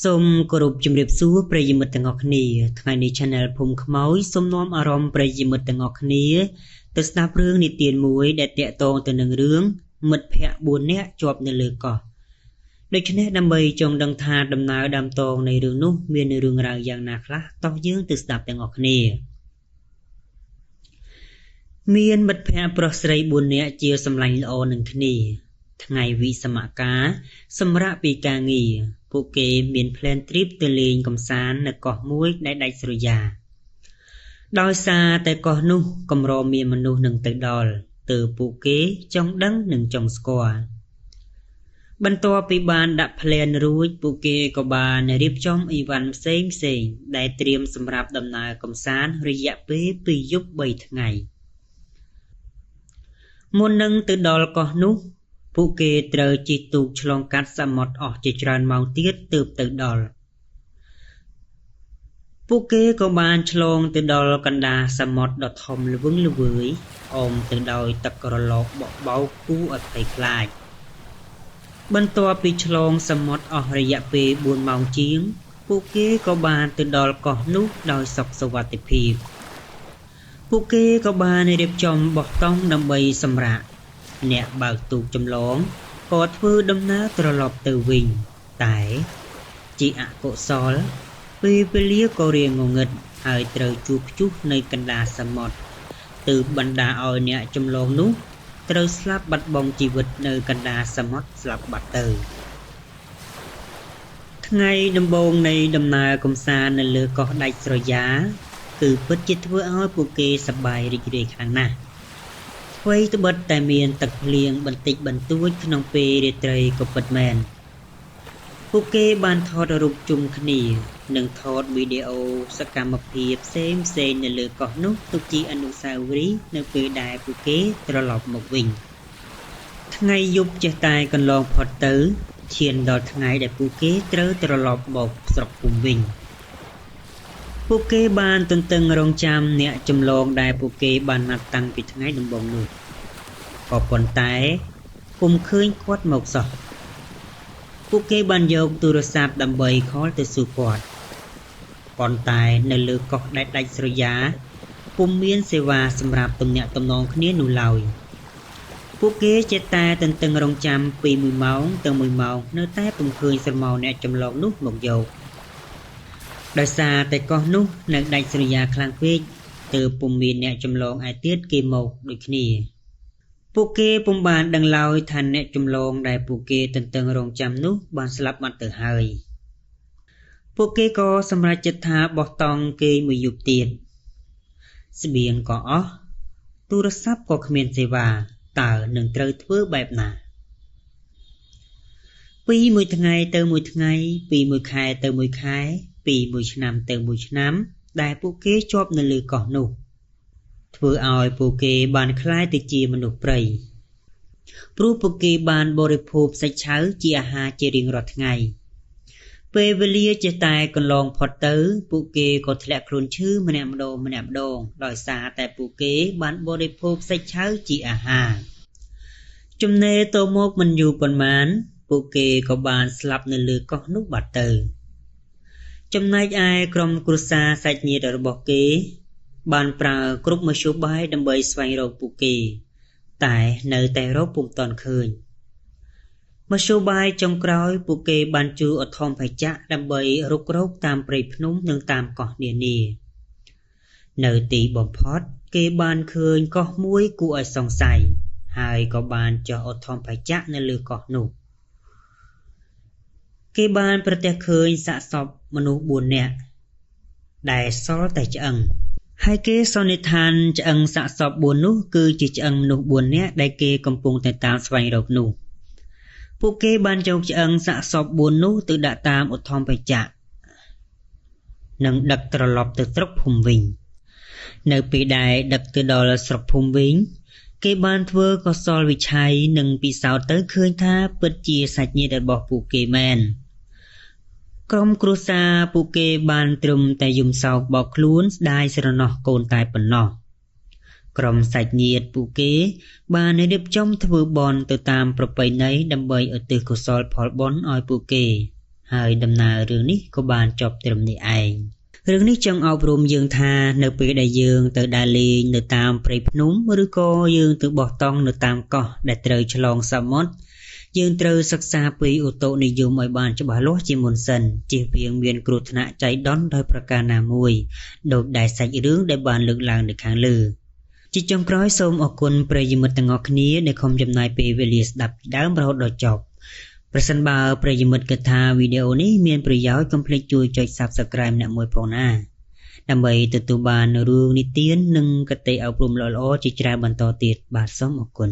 សូមគោរពជំរាបសួរប្រិយមិត្តទាំងអស់គ្នាថ្ងៃនេះ Channel ភូមិខ្មោចសូមនាំអារម្មណ៍ប្រិយមិត្តទាំងអស់គ្នាទៅស្ដាប់រឿងនិទានមួយដែលតាក់ទងទៅនឹងរឿងមិត្តភក្តិ4នាក់ជាប់នៅលើកោះដូច្នេះដើម្បីចង់ដឹងថាដំណើរដើមតងនៃរឿងនោះមានរឿងរ៉ាវយ៉ាងណាខ្លះតោះយើងទៅស្ដាប់ទាំងអស់គ្នាមានមិត្តភក្តិប្រុសស្រី4នាក់ជាសម្លាញ់ល្អនឹងគ្នាថ្ងៃវិសមការសម្រាប់ពីការងារពួកគេមាន plan trip ទៅលេងកម្សាន្តនៅកោះមួយដែលដាច់ស្រយាលដោយសារតែកោះនោះកម្រមានមនុស្សនឹងទៅដល់ទើបពួកគេចង់ដឹងនិងចង់ស្គាល់បន្ទាប់ពីបានដាក់ plan រួចពួកគេក៏បានរៀបចំអីវ៉ាន់ផ្សេងដែលត្រៀមសម្រាប់ដំណើរកម្សាន្តរយៈពេល2យប់3ថ្ងៃមុននឹងទៅដល់កោះនោះពួកគេត្រូវជិះទូកឆ្លងកាត់សមុទ្រអស់ជាច្រើនម៉ោងទៀតទើបទៅដល់ពួកគេក៏បានឆ្លងទៅដល់កណ្ដាលសមុទ្រដ៏ធំល្វឹងល្វើយអមទៅដោយទឹកក្រឡកបក់បោកគួរឲ្យភ័យខ្លាចបន្ទាប់ពីឆ្លងសមុទ្រអស់រយៈពេល4ម៉ោងជាងពួកគេក៏បានទៅដល់កោះនោះដោយសុខសុវត្ថិភាពពួកគេក៏បានរៀបចំបោះតង់ដើម្បីសម្រាកអ្នកបើកទូកចម្លងក៏ធ្វើដំណើរត្រឡប់ទៅវិញតែជាអកុសលពេលវេលាក៏រៀងងងឹតហើយត្រូវជួបព្យុះនៅកណ្ដាលសមុទ្រទើបបណ្ដាឲ្យអ្នកចម្លងនោះត្រូវស្លាប់បាត់បង់ជីវិតនៅកណ្ដាលសមុទ្រស្លាប់បាត់ទៅថ្ងៃដំបូងនៃដំណើរកម្សាន្តនៅលើកោះដាច់ស្រយាលគឺពិតជាធ្វើឲ្យពួកគេសប្បាយរីករាយខ្លាំងណាស់អ្វីត្បិតតែមានទឹកភ្លៀងបន្តិចបន្តួចក្នុងពេលរាត្រីក៏ពិតមែនពួកគេបានថតរូបជុំគ្នានិងថតវីដេអូសកម្មភាពផ្សេងនៅលើកោះនោះទុកជាអនុស្សាវរីយ៍នៅពេលដែលពួកគេត្រឡប់មកវិញថ្ងៃយប់ចេះតែកន្លងផុតទៅឈានដល់ថ្ងៃដែលពួកគេត្រូវត្រឡប់មកស្រុកភូមិវិញពួកគេបានទន្ទឹងរង់ចាំអ្នកចម្លងដែលពួកគេបានណាត់តាំងពីថ្ងៃដំបូងនោះក៏ប៉ុន្តែពុំឃើញគាត់មកសោះពួកគេបានយកទូរស័ព្ទដើម្បីខលទៅសួរគាត់ប៉ុន្តែនៅលើកោះដែលដាច់ស្រយាលពុំមានសេវាសម្រាប់ទំនាក់ទំនងគ្នានោះឡើយពួកគេចេះតែទន្ទឹងរង់ចាំពី1ម៉ោងទៅ1ម៉ោងនៅតែពុំឃើញស្រមោលអ្នកចម្លងនោះមកយកដោយសារតែកោះនោះនៅដាច់ស្រយាលខ្លាំងពេកទើបពុំមានអ្នកចម្លងឯទៀតគេមកដូចគ្នាពួកគេពុំបានដឹងឡើយថាអ្នកចម្លងដែលពួកគេទន្ទឹងរង់ចាំនោះបានស្លាប់បាត់ទៅហើយពួកគេក៏សម្រេចចិត្តថាបោះតង់គេមួយយប់ទៀតស្បៀងក៏អស់ទូរស័ព្ទក៏គ្មានសេវាតើនឹងត្រូវធ្វើបែបណាពីមួយថ្ងៃទៅមួយថ្ងៃពីមួយខែទៅមួយខែពីមួយឆ្នាំទៅមួយឆ្នាំដែលពួកគេជាប់នៅលើកោះនោះធ្វើឲ្យពួកគេបានក្លាយទៅជាមនុស្សព្រៃព្រោះពួកគេបានបរិភោគសាច់ឆៅជាអាហារជារៀងរាល់ថ្ងៃពេលវេលាចេះតែកន្លងផុតទៅពួកគេក៏ធ្លាក់ខ្លួនឈឺម្នាក់ម្ដងដោយសារតែពួកគេបានបរិភោគសាច់ឆៅជាអាហារចំណេរទៅមកមិនយូរប៉ុន្មានពួកគេក៏បានស្លាប់នៅលើកោះនោះបាត់ទៅចំណែកឯក្រុមគ្រួសារសាច់ញាតិរបស់គេបានប្រើគ្រប់មធ្យោបាយដើម្បីស្វែងរកពួកគេតែនៅតែរកពុំទាន់ឃើញមធ្យោបាយចុងក្រោយពួកគេបានជួលអធិបច្ចៈដើម្បីរុករកតាមព្រៃភ្នំនិងតាមកោះនានានៅទីបំផុតគេបានឃើញកោះមួយគួរឲ្យសង្ស័យហើយក៏បានចុះអធិបច្ចៈនៅលើកោះនោះគេបានប្រទះឃើញសាកសពមនុស្ស4នាក់ដែលសល់តែឆ្អឹងហើយគេសន្និដ្ឋានឆ្អឹងសាកសព4នោះគឺជាឆ្អឹងមនុស្ស4នាក់ដែលគេកំពុងតែតាមស្វែងរកនោះពួកគេបានយកឆ្អឹងសាកសព4នោះទៅដាក់តាមឧទ្ធម្ភច្ចៈនិងដឹកត្រឡប់ទៅស្រុកភូមិវិញនៅពេលដែលដឹកទៅដល់ស្រុកភូមិវិញគេបានធ្វើកុសលវិឆ័យនិងពិសោធន៍ទៅឃើញថាពិតជាសាច់ញាតិរបស់ពួកគេមែនក្រុមគ្រួសារពួកគេបានត្រឹមតែយំសោកបោកខ្លួនស្ដាយស្រណោះកូនតែប៉ុណ្ណោះក្រុមសាច់ញាតិពួកគេបានរៀបចំធ្វើបុណ្យទៅតាមប្រពៃណីដើម្បីឧទ្ទិសកុសលផលបុណ្យឲ្យពួកគេ ហើយដំណើររឿងនេះក៏បានចប់ត្រឹមនេះឯងរឿងនេះចង់អប់រំយើងថានៅពេលដែលយើងទៅដើរលេងនៅតាមព្រៃភ្នំឬក៏យើងទៅបោះតង់នៅតាមកោះដែលត្រូវឆ្លងសមុទ្រយើងត្រូវសិក្សាពីឧតុនិយមឲ្យបានច្បាស់លាស់ជាមុនសិនជៀសវាងមានគ្រោះថ្នាក់ចៃដន្យដោយប្រការណាមួយដោយដែលសាច់រឿងដែលបានលើកឡើងនៅខាងលើជាចុងក្រោយសូមអរគុណប្រិយមិត្តទាំងអស់គ្នាដែលខំចំណាយពេលវេលាស្ដាប់ពីដើមរហូតដល់ចប់ប្រសិនបើប្រិយមិត្តគិតថាវីដេអូនេះមានប្រយោជន៍កុំភ្លេចជួយចុច Subscribe អ្នកមួយផងណាដើម្បីទទួលបានរឿងនិទាននិងគតិអប់រំល្អៗជាច្រើនបន្តទៀតបាទសូមអរគុណ